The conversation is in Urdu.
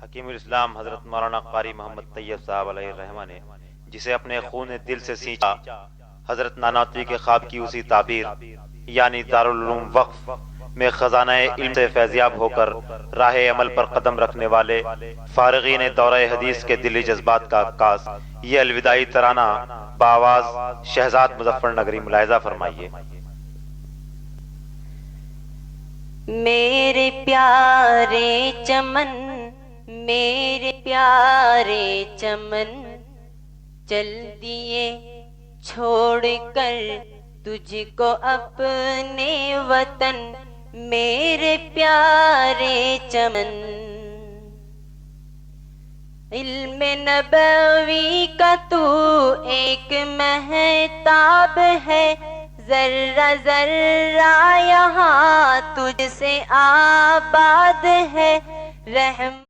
حکیم الاسلام حضرت مولانا قاری محمد طیب صاحب علیہ الرحمہ نے جسے اپنے خون دل سے سینچا، حضرت نانوتوی کے خواب کی اسی تعبیر یعنی دارالعلوم وقف میں خزانہ علم سے فیضیاب ہو کر راہ عمل پر قدم رکھنے والے فارغین دورہ حدیث کے دلی جذبات کا عکاس یہ الوداعی ترانہ بآواز شہزاد مظفر نگری ملاحظہ فرمائیے۔ میرے پیارے چمن، میرے پیارے چمن، چل دیے چھوڑ کر تجھ کو اپنے وطن، میرے پیارے چمن۔ علم نبوی کا تو ایک مہتاب ہے، ذرہ ذرہ یہاں تجھ سے آباد ہے، رحم